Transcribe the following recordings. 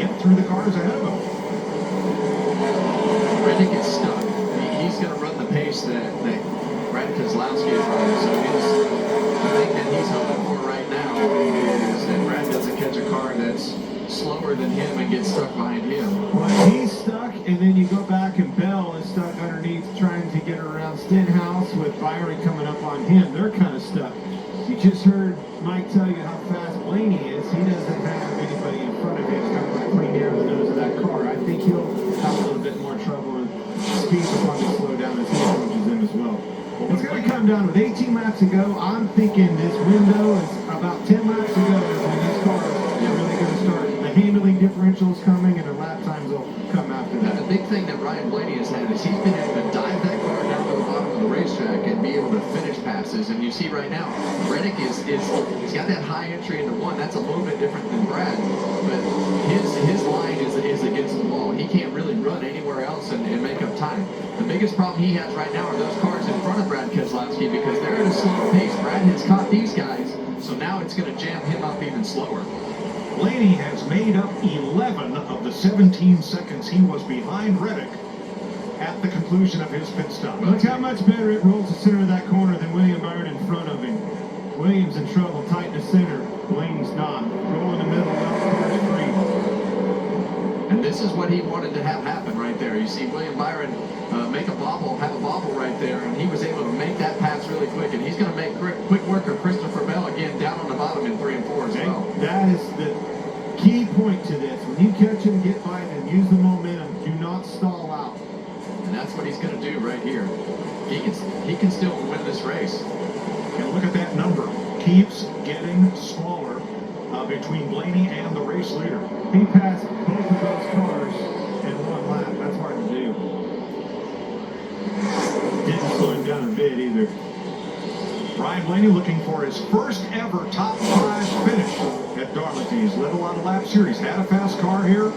get through the cars ahead of him. Reddick is stuck. He's going to run the pace that Brad Keselowski is running. So the thing that he's hoping for right now is that Brad doesn't catch a car that's slower than him and get stuck behind him. Well, he's stuck, and then you go back and Bell is stuck underneath trying to get around Stenhouse with Byron coming up on him. They're kind of stuck. You just heard Mike tell you how fast Blaney is. He doesn't have anybody in front of him kind of pretty near the nose of that car. I think he'll have a little bit more trouble and speed will probably slow down as he approaches him as well. It's going to come down with 18 laps to go. I'm thinking this window is about 10 laps to go when these cars are really going to start. The handling differentials coming and the lap times will come after that. The big thing that Ryan Blaney has had is he's been able to dive that car down to the bottom of the racetrack and be able to finish passes. And you see right now, Reddick he's got that high entry into one. That's a little bit different than Brad, but his line is against the wall. He can't really run anywhere else and make up time. The biggest problem he has right now are those cars in front of Brad Keselowski because they're at a slow pace. Brad has caught these guys, so now it's going to jam him up even slower. Blaney has made up 11 of the 17 seconds he was behind Reddick at the conclusion of his pit stop. Look how much better it rolls the center of that corner than William Byron in front of him. Williams in trouble, tight in the center. Blaney's not. Roll in the middle, left corner free. And this is what he wanted to have happen right there. You see William Byron have a bobble right there, and he was able to make that pass really quick. And he's going to make quick work of Christopher Bell again down on the bottom in 3 and 4 as well. That is the key point to this. When you catch him, get by him, use the momentum. Do not stall out. And that's what he's going to do right here. He can still win this race. And look at that number. Keeps getting smaller between Blaney and the race leader. He passed both of those cars in one lap. That's hard to do. Didn't slow him down a bit either. Ryan Blaney looking for his first ever top 5 finish at Darlington. He's led a lot of laps here. He's had a fast car here.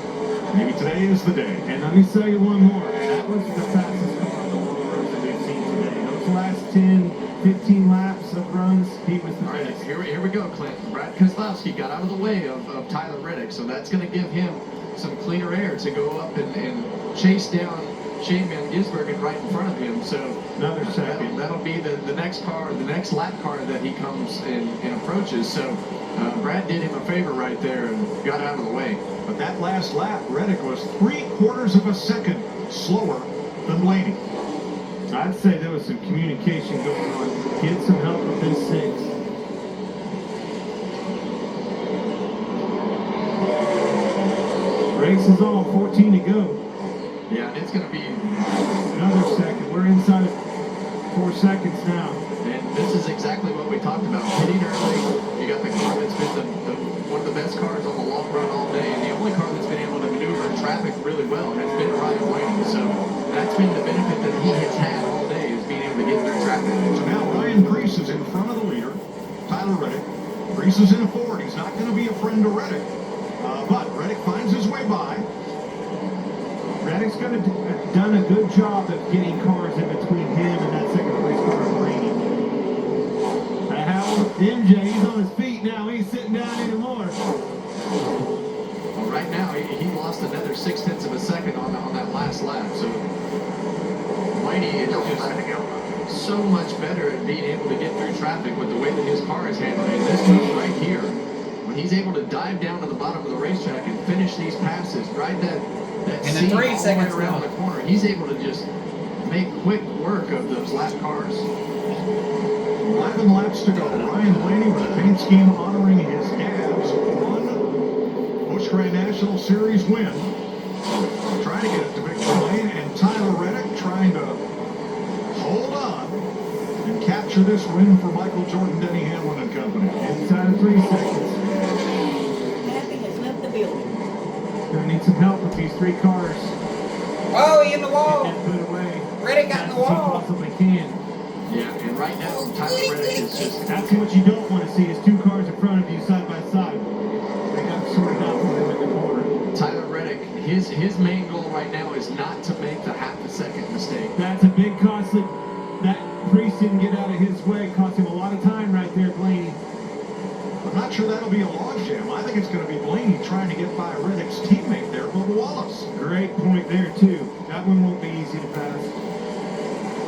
Maybe today is the day. And let me tell you one more. That was the fastest car on the long roads that we've seen today. Those last 10, 15 laps of runs, he was the best. Here we go, Clint. Brad Keselowski got out of the way of Tyler Reddick, so that's going to give him some cleaner air to go up and chase down Shane Van Gisbergen right in front of him. So another second. That'll be the next car, the next lap car that he comes and approaches. So Brad did him a favor right there and got out of the way. But that last lap, Reddick was 3/4 of a second slower than Blaney. I'd say there was some communication going on. Get some help with this 6. Race is on, 14 to go. Yeah, and it's going to be another second. We're inside of 4 seconds now. And this is exactly what we talked about. Pitting early, you got the car that's been one of the best cars on the long run all day, and the only car that's been able to maneuver traffic really well has been Ryan Blaney. So that's been the benefit that he has had all day, is being able to get through traffic. So now Ryan Preece is in front of the leader, Tyler Reddick. Preece is in a Ford. He's not going to be a friend to Reddick, but Reddick finds his way by. Reddick's done a good job of getting cars in between him and that second place car, Blaney. MJ, he's on his feet now. He ain't sitting down anymore. Well, right now, he lost another 0.6 of a second on that last lap. So Blaney is just so much better at being able to get through traffic with the way that his car is handling it. This move right here, when he's able to dive down to the bottom of the racetrack and finish these passes, ride that seam all the way around the corner, he's able to just make quick work of those lap cars. 11 laps to go. Ryan Blaney with a paint scheme honoring his dad's 1 Busch Grand National Series win. Trying to get it to victory lane, and Tyler Reddick trying to hold on and capture this win for Michael Jordan, Denny Hamlin and company. Inside of 3 seconds. Happy has left the building. Gonna need some help with these 3 cars. Oh, he in the wall. Get put away. Reddick got in the wall. Possibly can. Yeah, and right now, Tyler Reddick is just... That's what you don't want to see, is 2 cars in front of you side by side. They got sorted out for him in the corner. Tyler Reddick, his main goal right now is not to make the half-a-second mistake. That's a big costly. That Preece didn't get out of his way. Cost him a lot of time right there, Blaney. I'm not sure that'll be a logjam. I think it's going to be Blaney trying to get by Reddick's teammate Bubba Wallace. Great point there, too. That one won't be easy to